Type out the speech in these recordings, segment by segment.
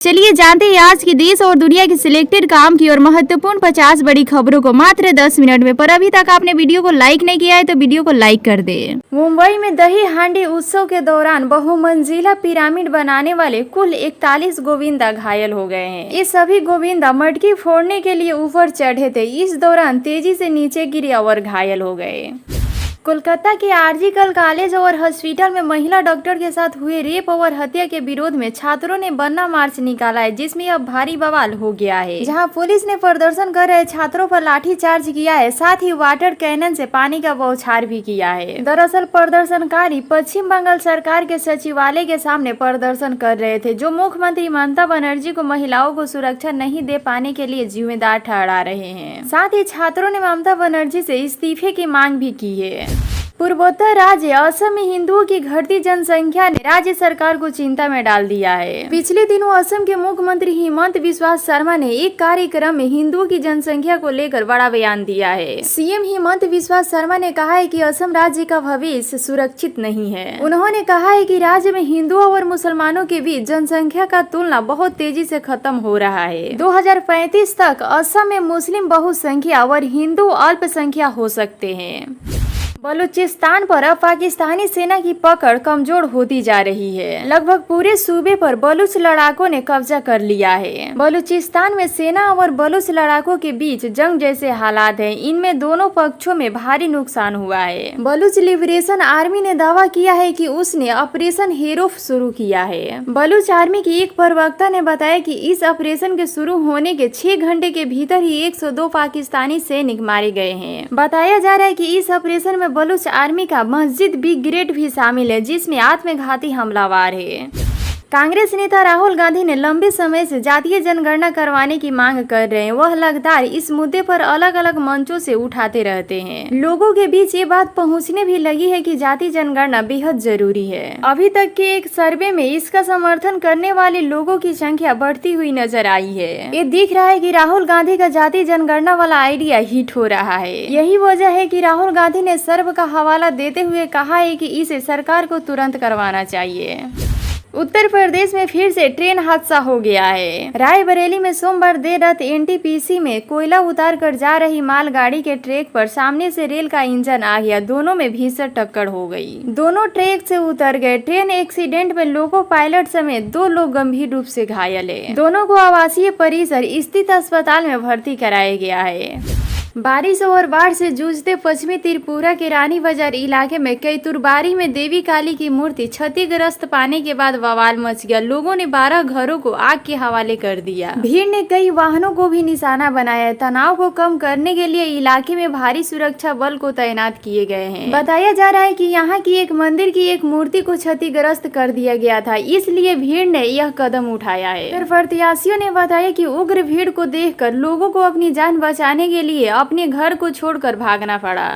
चलिए जानते हैं आज की देश और दुनिया की सिलेक्टेड काम की और महत्वपूर्ण 50 बड़ी खबरों को मात्र 10 मिनट में। पर अभी तक आपने वीडियो को लाइक नहीं किया है तो वीडियो को लाइक कर दे। मुंबई में दही हांडी उत्सव के दौरान बहुमंजिला पिरामिड बनाने वाले कुल 41 गोविंदा घायल हो गए हैं। ये सभी गोविंदा मटकी फोड़ने के लिए ऊपर चढ़े थे। इस दौरान तेजी से नीचे गिरे और घायल हो गए। कोलकाता के आरजी-कल कॉलेज और हॉस्पिटल में महिला डॉक्टर के साथ हुए रेप और हत्या के विरोध में छात्रों ने बन्ना मार्च निकाला है, जिसमें अब भारी बवाल हो गया है। जहां पुलिस ने प्रदर्शन कर रहे छात्रों पर लाठीचार्ज किया है, साथ ही वाटर कैनन से पानी का बौछार भी किया है। दरअसल प्रदर्शनकारी पश्चिम बंगाल सरकार के सचिवालय के सामने प्रदर्शन कर रहे थे, जो मुख्यमंत्री ममता बनर्जी को महिलाओं को सुरक्षा नहीं दे पाने के लिए जिम्मेदार ठहरा रहे हैं। साथ ही छात्रों ने ममता बनर्जी से इस्तीफे की मांग भी की है। पूर्वोत्तर राज्य असम में हिंदुओं की घटती जनसंख्या ने राज्य सरकार को चिंता में डाल दिया है। पिछले दिनों असम के मुख्यमंत्री हिमंत बिस्वा शर्मा ने एक कार्यक्रम में हिंदुओं की जनसंख्या को लेकर बड़ा बयान दिया है। सीएम हिमंत बिस्वा शर्मा ने कहा है कि असम राज्य का भविष्य सुरक्षित नहीं है। उन्होंने कहा है कि राज्य में हिंदुओं और मुसलमानों के बीच जनसंख्या का तुलना बहुत तेजी से खत्म हो रहा है। 2035 तक असम में मुस्लिम बहुसंख्या और हिंदू अल्पसंख्या हो सकते हैं। बलूचिस्तान पर अब पाकिस्तानी सेना की पकड़ कमजोर होती जा रही है। लगभग पूरे सूबे पर बलूच लड़ाकों ने कब्जा कर लिया है। बलूचिस्तान में सेना और बलूच लड़ाकों के बीच जंग जैसे हालात हैं। इनमें दोनों पक्षों में भारी नुकसान हुआ है। बलूच लिबरेशन आर्मी ने दावा किया है कि उसने ऑपरेशन हेरोफ शुरू किया है। बलूच आर्मी की एक प्रवक्ता ने बताया कि इस ऑपरेशन के शुरू होने के 6 घंटे के भीतर ही 102 पाकिस्तानी सैनिक मारे गए हैं। बताया जा रहा है कि इस ऑपरेशन में बलूच आर्मी का मस्जिद बिग ग्रेड भी शामिल है, जिसमें आत्मघाती हमलावर है। कांग्रेस नेता राहुल गांधी ने लंबे समय से जातीय जनगणना करवाने की मांग कर रहे हैं। वह लगातार इस मुद्दे पर अलग अलग मंचों से उठाते रहते हैं। लोगों के बीच ये बात पहुंचने भी लगी है कि जातीय जनगणना बेहद जरूरी है। अभी तक के एक सर्वे में इसका समर्थन करने वाले लोगों की संख्या बढ़ती हुई नजर आई है। ये दिख रहा है कि राहुल गांधी का जातीय जनगणना वाला आइडिया हिट हो रहा है। यही वजह है कि राहुल गांधी ने सर्वे का हवाला देते हुए कहा है कि इसे सरकार को तुरंत करवाना चाहिए। उत्तर प्रदेश में फिर से ट्रेन हादसा हो गया है। रायबरेली में सोमवार देर रात एनटीपीसी में कोयला उतार कर जा रही मालगाड़ी के ट्रैक पर सामने से रेल का इंजन आ गया। दोनों में भीषण टक्कर हो गई। दोनों ट्रैक से उतर गए। ट्रेन एक्सीडेंट में लोको पायलट समेत 2 लोग गंभीर रूप से घायल है। दोनों को आवासीय परिसर स्थित अस्पताल में भर्ती कराया गया है। बारिश और बाढ़ से जूझते पश्चिमी त्रिपुरा के रानी बाजार इलाके में कैतुरबारी में देवी काली की मूर्ति क्षतिग्रस्त पाने के बाद बवाल मच गया। लोगों ने 12 घरों को आग के हवाले कर दिया। भीड़ ने कई वाहनों को भी निशाना बनाया। तनाव को कम करने के लिए इलाके में भारी सुरक्षा बल को तैनात किए गए हैं। बताया जा रहा है कि यहाँ की एक मंदिर की एक मूर्ति को क्षतिग्रस्त कर दिया गया था, इसलिए भीड़ ने यह कदम उठाया है। प्रत्याशियों ने बताया कि उग्र भीड़ को देखकर लोगों को अपनी जान बचाने के लिए अपने घर को छोड़कर भागना पड़ा।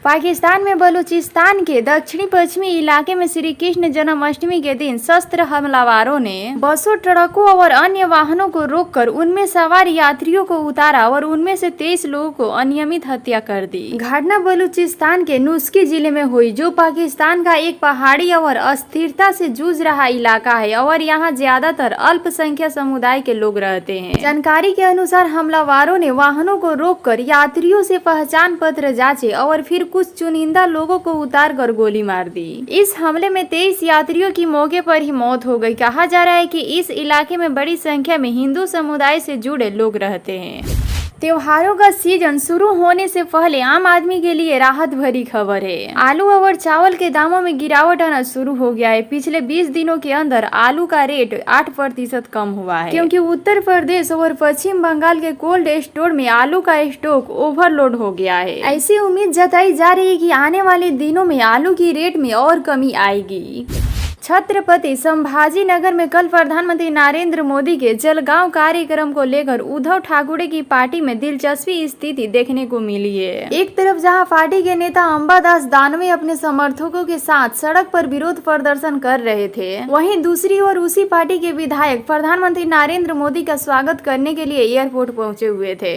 पाकिस्तान में बलूचिस्तान के दक्षिणी पश्चिमी इलाके में श्री कृष्ण जन्माष्टमी के दिन सशस्त्र हमलावरों ने बसों, ट्रकों और अन्य वाहनों को रोककर उनमें सवार यात्रियों को उतारा और उनमें से 23 लोगों को अनियमित हत्या कर दी। घटना बलूचिस्तान के नुस्की जिले में हुई, जो पाकिस्तान का एक पहाड़ी और अस्थिरता से जूझ रहा इलाका है और यहाँ ज्यादातर अल्पसंख्यक समुदाय के लोग रहते हैं। जानकारी के अनुसार हमलावरों ने वाहनों को रोककर यात्रियों से पहचान पत्र जांचे और फिर कुछ चुनिंदा लोगों को उतार कर गोली मार दी। इस हमले में 23 यात्रियों की मौके पर ही मौत हो गई। कहा जा रहा है कि इस इलाके में बड़ी संख्या में हिंदू समुदाय से जुड़े लोग रहते हैं। त्योहारों का सीजन शुरू होने से पहले आम आदमी के लिए राहत भरी खबर है। आलू और चावल के दामों में गिरावट आना शुरू हो गया है। पिछले 20 दिनों के अंदर आलू का रेट 8% कम हुआ है, क्योंकि उत्तर प्रदेश और पश्चिम बंगाल के कोल्ड स्टोर में आलू का स्टॉक ओवरलोड हो गया है। ऐसी उम्मीद जताई जा रही है कि आने वाले दिनों में आलू की रेट में और कमी आएगी। छत्रपति संभाजी नगर में कल प्रधानमंत्री नरेंद्र मोदी के जलगांव कार्यक्रम को लेकर उद्धव ठाकरे की पार्टी में दिलचस्पी स्थिति देखने को मिली है। एक तरफ जहां पार्टी के नेता अंबादास दानवे अपने समर्थकों के साथ सड़क पर विरोध प्रदर्शन कर रहे थे, वहीं दूसरी ओर उसी पार्टी के विधायक प्रधानमंत्री नरेंद्र मोदी का स्वागत करने के लिए एयरपोर्ट पहुंचे हुए थे।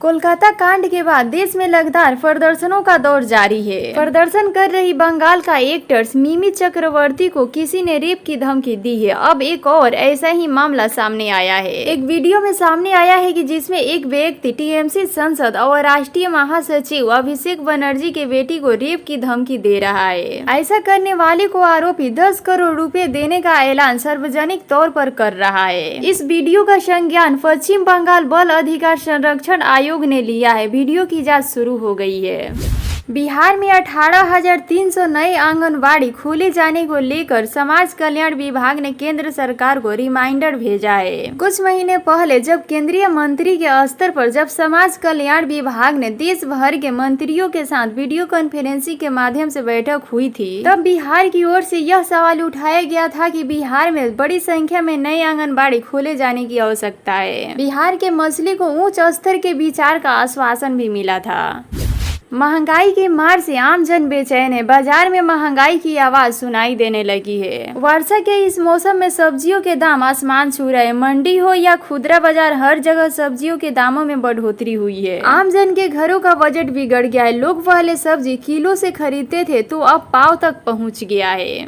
कोलकाता कांड के बाद देश में लगातार प्रदर्शनों का दौर जारी है। प्रदर्शन कर रही बंगाल का एक्ट्रेस मिमी चक्रवर्ती को किसी ने रेप की धमकी दी है। अब एक और ऐसा ही मामला सामने आया है। एक वीडियो में सामने आया है कि जिसमें एक व्यक्ति टीएमसी सांसद और राष्ट्रीय महासचिव अभिषेक बनर्जी के बेटी को रेप की धमकी दे रहा है। ऐसा करने वाले को आरोपी 10 करोड़ रुपए देने का ऐलान सार्वजनिक तौर पर कर रहा है। इस वीडियो का संज्ञान पश्चिम बंगाल बाल अधिकार संरक्षण आयोग ने लिया है। वीडियो की जांच शुरू हो गई है। बिहार में 18,300 नए आंगनबाड़ी खोले जाने को लेकर समाज कल्याण विभाग ने केंद्र सरकार को रिमाइंडर भेजा है। कुछ महीने पहले जब केंद्रीय मंत्री के स्तर पर जब समाज कल्याण विभाग ने देश भर के मंत्रियों के साथ वीडियो कॉन्फ्रेंसिंग के माध्यम से बैठक हुई थी, तब बिहार की ओर से यह सवाल उठाया गया था कि बिहार में बड़ी संख्या में नए आंगनबाड़ी खोले जाने की आवश्यकता है। बिहार के मसले को उच्च स्तर के विचार का आश्वासन भी मिला था। महंगाई की मार से आम जन बेचैन है। बाजार में महंगाई की आवाज सुनाई देने लगी है। वर्षा के इस मौसम में सब्जियों के दाम आसमान छू रहे हैं। मंडी हो या खुदरा बाजार, हर जगह सब्जियों के दामों में बढ़ोतरी हुई है। आम जन के घरों का बजट बिगड़ गया है। लोग पहले सब्जी किलो से खरीदते थे तो अब पाव तक पहुंच गया है।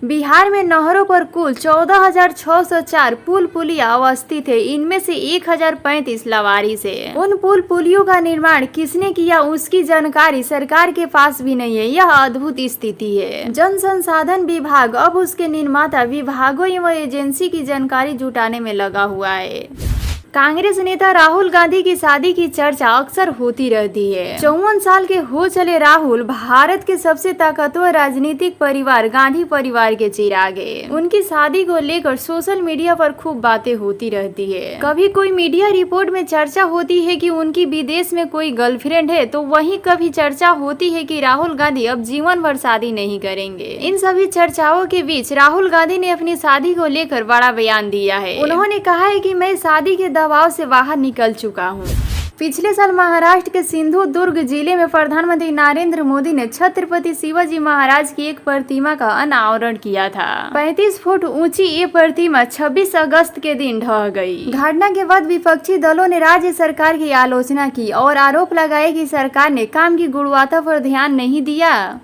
बिहार में नहरों पर कुल 14,604 पुल पुलिया अवस्थित है। इनमें से 1,035 लवारिस है। उन पुल पुलियों का निर्माण किसने किया उसकी जानकारी सरकार के पास भी नहीं है। यह अद्भुत स्थिति है। जन संसाधन विभाग अब उसके निर्माता विभागों एवं एजेंसी की जानकारी जुटाने में लगा हुआ है। कांग्रेस नेता राहुल गांधी की शादी की चर्चा अक्सर होती रहती है। 54 साल के हो चले राहुल भारत के सबसे ताकतवर राजनीतिक परिवार गांधी परिवार के चिराग हैं। उनकी शादी को लेकर सोशल मीडिया पर खूब बातें होती रहती है। कभी कोई मीडिया रिपोर्ट में चर्चा होती है कि उनकी विदेश में कोई गर्लफ्रेंड है, तो वहीं कभी चर्चा होती है कि राहुल गांधी अब जीवन भर शादी नहीं करेंगे। इन सभी चर्चाओं के बीच राहुल गांधी ने अपनी शादी को लेकर बड़ा बयान दिया है। उन्होंने कहा है कि मैं शादी के दबाव से बाहर निकल चुका हूँ। पिछले साल महाराष्ट्र के सिंधुदुर्ग जिले में प्रधानमंत्री नरेंद्र मोदी ने छत्रपति शिवाजी महाराज की एक प्रतिमा का अनावरण किया था। 35 फुट ऊंची ये प्रतिमा 26 अगस्त के दिन ढह गई। घटना के बाद विपक्षी दलों ने राज्य सरकार की आलोचना की और आरोप लगाए कि सरकार ने काम की गुणवत्ता पर ध्यान नहीं दिया।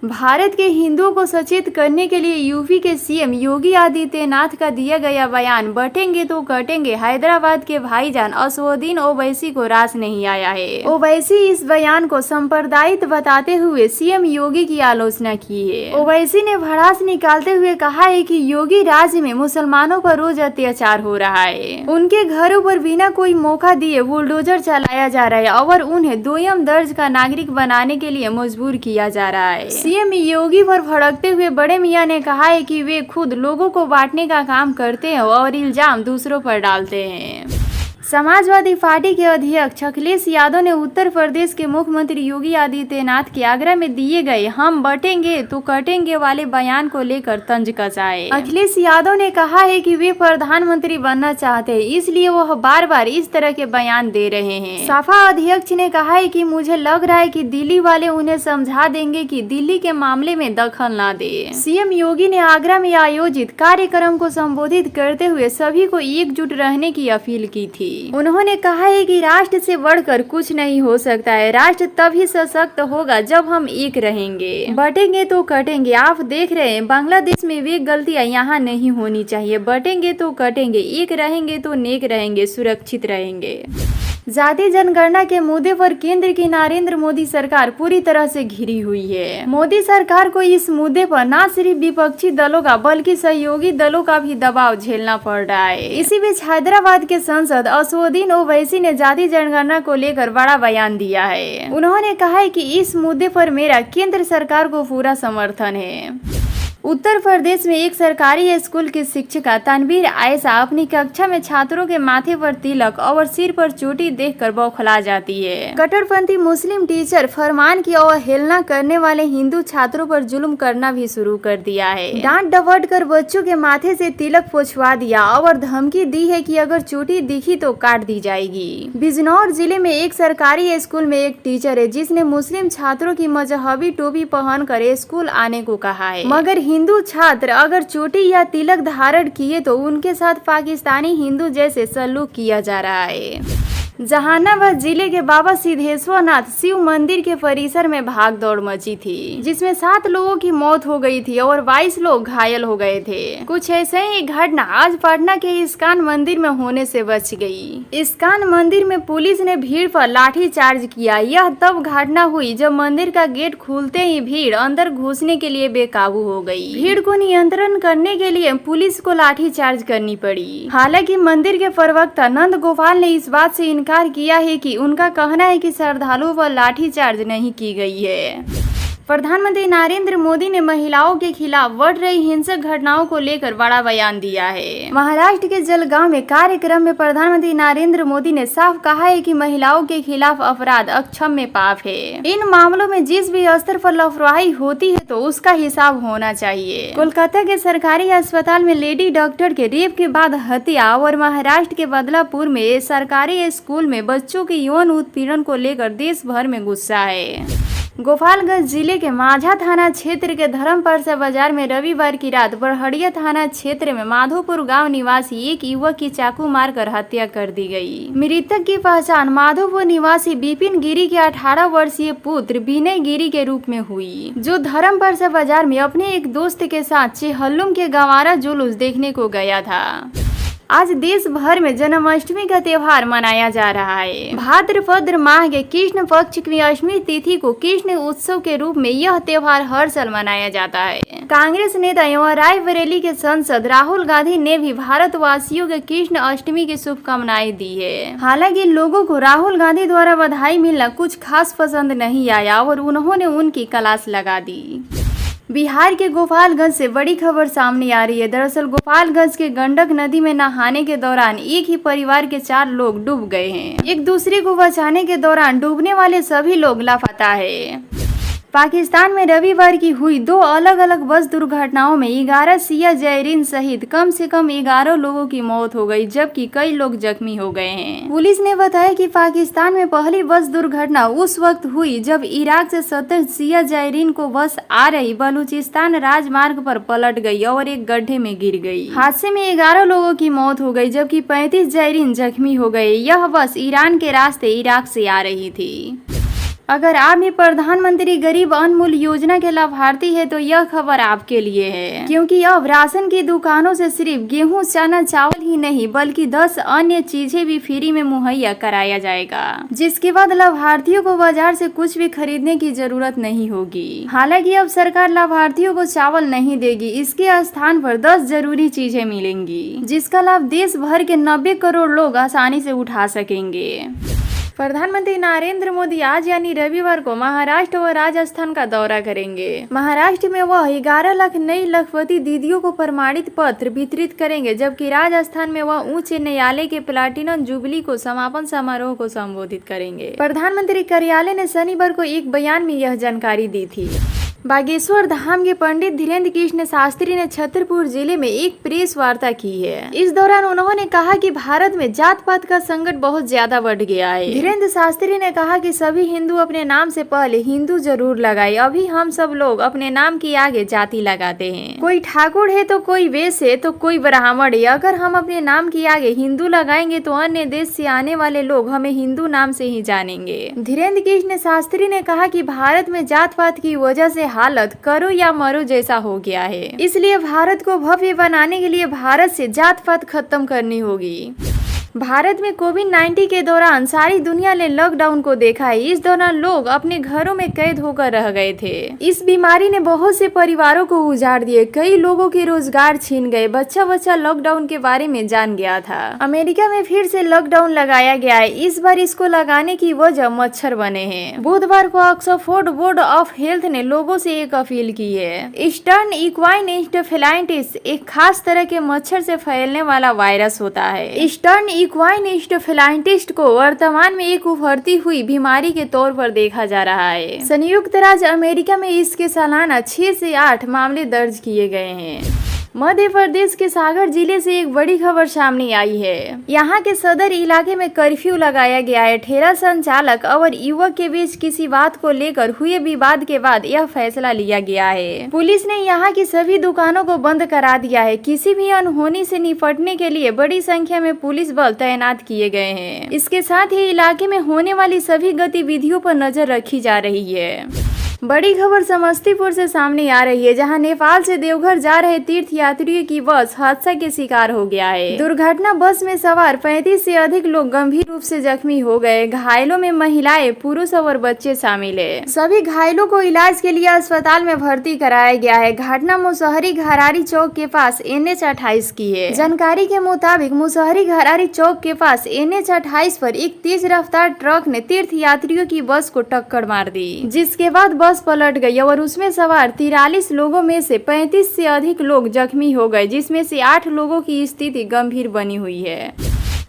भारत के हिंदुओं को सचेत करने के लिए यूपी के सीएम योगी आदित्यनाथ का दिया गया बयान बटेंगे तो कटेंगे हैदराबाद के भाईजान असदुद्दीन ओवैसी को रास नहीं आया है। ओवैसी इस बयान को सांप्रदायिक बताते हुए सीएम योगी की आलोचना की है। ओवैसी ने भड़ास निकालते हुए कहा है कि योगी राज्य में मुसलमानों पर रोज अत्याचार हो रहा है। उनके घरों पर बिना कोई मौका दिए बुलडोजर चलाया जा रहा है और उन्हें दोयम दर्ज का नागरिक बनाने के लिए मजबूर किया जा रहा है। सीएम योगी पर भड़कते हुए बड़े मियां ने कहा है कि वे खुद लोगों को बांटने का काम करते हैं और इल्जाम दूसरों पर डालते हैं। समाजवादी पार्टी के अध्यक्ष अखिलेश यादव ने उत्तर प्रदेश के मुख्यमंत्री योगी आदित्यनाथ के आगरा में दिए गए हम बटेंगे तो कटेंगे वाले बयान को लेकर तंज कसाए। अखिलेश यादव ने कहा है कि वे प्रधानमंत्री बनना चाहते हैं, इसलिए वह बार बार इस तरह के बयान दे रहे हैं। सपा अध्यक्ष ने कहा है कि मुझे लग रहा है कि दिल्ली वाले उन्हें समझा देंगे कि दिल्ली के मामले में दखल न दे। सीएम योगी ने आगरा में आयोजित कार्यक्रम को संबोधित करते हुए सभी को एकजुट रहने की अपील की थी। उन्होंने कहा है कि राष्ट्र से बढ़कर कुछ नहीं हो सकता है। राष्ट्र तभी सशक्त होगा जब हम एक रहेंगे। बटेंगे तो कटेंगे। आप देख रहे हैं बांग्लादेश में वे गलतियां यहाँ नहीं होनी चाहिए। बटेंगे तो कटेंगे, एक रहेंगे तो नेक रहेंगे, सुरक्षित रहेंगे। जाति जनगणना के मुद्दे पर केंद्र की नरेंद्र मोदी सरकार पूरी तरह से घिरी हुई है। मोदी सरकार को इस मुद्दे पर न सिर्फ विपक्षी दलों का बल्कि सहयोगी दलों का भी दबाव झेलना पड़ रहा है। इसी बीच हैदराबाद के सांसद असदुद्दीन ओवैसी ने जाति जनगणना को लेकर बड़ा बयान दिया है। उन्होंने कहा है कि इस मुद्दे पर मेरा केंद्र सरकार को पूरा समर्थन है। उत्तर प्रदेश में एक सरकारी स्कूल की शिक्षिका तनवीर आयशा अपनी कक्षा में छात्रों के माथे पर तिलक और सिर पर चोटी देखकर बौखला जाती है। कट्टरपंथी मुस्लिम टीचर फरमान की अवहेलना करने वाले हिंदू छात्रों पर जुल्म करना भी शुरू कर दिया है। डांट डपट कर बच्चों के माथे से तिलक पोंछवा दिया और धमकी दी है कि अगर चोटी दिखी तो काट दी जाएगी। बिजनौर जिले में एक सरकारी स्कूल में एक टीचर है जिसने मुस्लिम छात्रों की मजहबी टोपी पहनकर स्कूल आने को कहा है, मगर हिंदू छात्र अगर चोटी या तिलक धारण किए तो उनके साथ पाकिस्तानी हिंदू जैसे सलूक किया जा रहा है। जहानाबाद जिले के बाबा सिद्धेश्वरनाथ शिव मंदिर के परिसर में भाग दौड़ मची थी, जिसमें 7 लोगों की मौत हो गई थी और 22 लोग घायल हो गए थे। कुछ ऐसे ही घटना आज पटना के इस्कॉन मंदिर में होने से बच गई। इस्कॉन मंदिर में पुलिस ने भीड़ पर लाठी चार्ज किया। यह तब घटना हुई जब मंदिर का गेट खुलते ही भीड़ अंदर घुसने के लिए बेकाबू हो गई। भीड़ को नियंत्रण करने के लिए पुलिस को लाठी चार्ज करनी पड़ी। हालांकि मंदिर के प्रवक्ता नंद गोपाल ने इस बात से इनकार किया है कि उनका कहना है कि श्रद्धालुओं पर लाठीचार्ज नहीं की गई है। प्रधानमंत्री नरेंद्र मोदी ने महिलाओं के खिलाफ बढ़ रही हिंसक घटनाओं को लेकर बड़ा बयान दिया है। महाराष्ट्र के जलगांव में कार्यक्रम में प्रधानमंत्री नरेंद्र मोदी ने साफ कहा है कि महिलाओं के खिलाफ अपराध अक्षम्य पाप है। इन मामलों में जिस भी स्तर पर लापरवाही होती है तो उसका हिसाब होना चाहिए। कोलकाता के सरकारी अस्पताल में लेडी डॉक्टर के रेप के बाद हत्या और महाराष्ट्र के बदलापुर में सरकारी स्कूल में बच्चों के यौन उत्पीड़न को लेकर देश भर में गुस्सा है। गोपालगंज जिले के माझा थाना क्षेत्र के धर्मपरसा बाजार में रविवार की रात बड़हड़िया थाना क्षेत्र में माधोपुर गांव निवासी एक युवक की चाकू मारकर हत्या कर दी गई। मृतक की पहचान माधोपुर निवासी बिपिन गिरी के 18 वर्षीय पुत्र विनय गिरी के रूप में हुई, जो धर्मपरसा बाजार में अपने एक दोस्त के साथ चेहल्लुम के गंवारा जुलूस देखने को गया था। आज देश भर में जन्माष्टमी का त्योहार मनाया जा रहा है। भाद्रपद माह के कृष्ण पक्ष की अष्टमी तिथि को कृष्ण उत्सव के रूप में यह त्योहार हर साल मनाया जाता है। कांग्रेस नेता एवं रायबरेली के सांसद राहुल गांधी ने भी भारतवासियों के कृष्ण अष्टमी की शुभकामनाएं दी है। हालांकि लोगों को राहुल गांधी द्वारा बधाई मिलना कुछ खास पसंद नहीं आया और उन्होंने उनकी क्लास लगा दी। बिहार के गोपालगंज से बड़ी खबर सामने आ रही है। दरअसल गोपालगंज के गंडक नदी में नहाने के दौरान एक ही परिवार के 4 लोग डूब गए हैं। एक दूसरे को बचाने के दौरान डूबने वाले सभी लोग लापता है। पाकिस्तान में रविवार की हुई 2 अलग अलग बस दुर्घटनाओं में 11 सिया जैरीन सहित कम से कम 11 लोगों की मौत हो गई, जबकि कई लोग जख्मी हो गए हैं। पुलिस ने बताया कि पाकिस्तान में पहली बस दुर्घटना उस वक्त हुई जब इराक से 70 सिया जैरीन को बस आ रही बलूचिस्तान राजमार्ग पर पलट गई और एक गड्ढे में गिर गई। हादसे में 11 लोगों की मौत हो गई, जबकि 35 जैरीन जख्मी हो गए। यह बस ईरान के रास्ते इराक से आ रही थी। अगर आप भी प्रधानमंत्री गरीब अनमोल योजना के लाभार्थी है तो यह खबर आपके लिए है, क्योंकि अब राशन की दुकानों से सिर्फ गेहूं, चना, चावल ही नहीं बल्कि 10 अन्य चीजें भी फ्री में मुहैया कराया जाएगा, जिसके बाद लाभार्थियों को बाजार से कुछ भी खरीदने की जरूरत नहीं होगी। हालांकि अब सरकार लाभार्थियों को चावल नहीं देगी, इसके स्थान पर 10 जरूरी चीजें मिलेंगी, जिसका लाभ देश भर के 90 करोड़ लोग आसानी से उठा सकेंगे। प्रधानमंत्री नरेंद्र मोदी आज यानी रविवार को महाराष्ट्र और राजस्थान का दौरा करेंगे। महाराष्ट्र में वह 11 लाख नई लखपति दीदियों को प्रमाणित पत्र वितरित करेंगे, जबकि राजस्थान में वह उच्च न्यायालय के प्लाटिनम जुबली को समापन समारोह को संबोधित करेंगे। प्रधानमंत्री कार्यालय ने शनिवार को एक बयान में यह जानकारी दी थी। बागेश्वर धाम के पंडित धीरेन्द्र कृष्ण शास्त्री ने छतरपुर जिले में एक प्रेस वार्ता की है। इस दौरान उन्होंने कहा कि भारत में जात पात का संकट बहुत ज्यादा बढ़ गया है। धीरेन्द्र शास्त्री ने कहा कि सभी हिंदू अपने नाम से पहले हिंदू जरूर लगाए। अभी हम सब लोग अपने नाम के आगे जाति लगाते हैं। कोई ठाकुर है तो कोई वैश्य है तो कोई ब्राह्मण है। अगर हम अपने नाम के आगे हिंदू लगाएंगे तो अन्य देश से आने वाले लोग हमें हिंदू नाम से ही जानेंगे। धीरेन्द्र कृष्ण शास्त्री ने कहा कि भारत में जात पात की वजह से हालत करो या मरो जैसा हो गया है, इसलिए भारत को भव्य बनाने के लिए भारत से जात पात खत्म करनी होगी। भारत में कोविड-19 के दौरान सारी दुनिया ने लॉकडाउन को देखा है। इस दौरान लोग अपने घरों में कैद होकर रह गए थे। इस बीमारी ने बहुत से परिवारों को उजाड़ दिए, कई लोगों के रोजगार छीन गए। बच्चा बच्चा लॉकडाउन के बारे में जान गया था। अमेरिका में फिर से लॉकडाउन लगाया गया है। इस बार इसको लगाने की वजह मच्छर बने हैं। बुधवार को ऑक्सफोर्ड बोर्ड ऑफ हेल्थ ने लोगों से एक अपील की है। ईस्टर्न इक्वाइन इंस्टेफेलाइटिस एक खास तरह के मच्छर से फैलने वाला वायरस होता है। ईस्टर्न इक्वाइन इंस्टेफेलाइटिस को वर्तमान में एक उभरती हुई बीमारी के तौर पर देखा जा रहा है। संयुक्त राज्य अमेरिका में इसके सालाना 6 से 8 मामले दर्ज किए गए हैं। मध्य प्रदेश के सागर जिले से एक बड़ी खबर सामने आई है। यहाँ के सदर इलाके में कर्फ्यू लगाया गया है। ठेला संचालक और युवक के बीच किसी बात को लेकर हुए विवाद के बाद यह फैसला लिया गया है। पुलिस ने यहाँ की सभी दुकानों को बंद करा दिया है। किसी भी अनहोनी से निपटने के लिए बड़ी संख्या में पुलिस बल तैनात किए गए हैं। इसके साथ ही इलाके में होने वाली सभी गतिविधियों पर नजर रखी जा रही है। बड़ी खबर समस्तीपुर से सामने आ रही है, जहां नेपाल से देवघर जा रहे तीर्थ यात्रियों की बस हादसा के शिकार हो गया है। दुर्घटना बस में सवार 35 से अधिक लोग गंभीर रूप से जख्मी हो गए। घायलों में महिलाएं, पुरुष और बच्चे शामिल है। सभी घायलों को इलाज के लिए अस्पताल में भर्ती कराया गया है। घटना मुसहरी घरारी चौक के पास NH 28 की है। जानकारी के मुताबिक मुसहरी घरारी चौक के पास NH 28 पर एक तेज रफ्तार ट्रक ने तीर्थ यात्रियों की बस को टक्कर मार दी, जिसके बाद बस पलट गई और उसमें सवार 43 लोगों में से 35 से अधिक लोग जख्मी हो गए, जिसमें से 8 लोगों की स्थिति गंभीर बनी हुई है।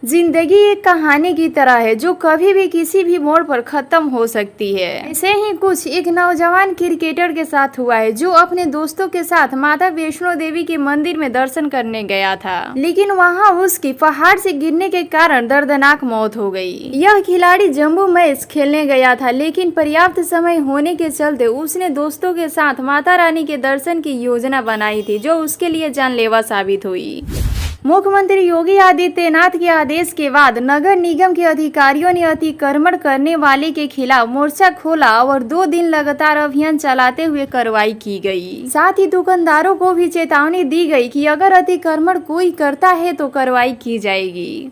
जिंदगी एक कहानी की तरह है जो कभी भी किसी भी मोड़ पर खत्म हो सकती है। ऐसे ही कुछ एक नौजवान क्रिकेटर के साथ हुआ है, जो अपने दोस्तों के साथ माता वैष्णो देवी के मंदिर में दर्शन करने गया था, लेकिन वहां उसकी पहाड़ से गिरने के कारण दर्दनाक मौत हो गई। यह खिलाड़ी जम्बू मैच खेलने गया था, लेकिन पर्याप्त समय होने के चलते उसने दोस्तों के साथ माता रानी के दर्शन की योजना बनाई थी, जो उसके लिए जानलेवा साबित हुई। मुख्यमंत्री योगी आदित्यनाथ के आदेश के बाद नगर निगम के अधिकारियों ने अतिक्रमण करने वाले के खिलाफ मोर्चा खोला और 2 दिन लगातार अभियान चलाते हुए कार्रवाई की गई। साथ ही दुकानदारों को भी चेतावनी दी गई कि अगर अतिक्रमण कोई करता है तो कार्रवाई की जाएगी।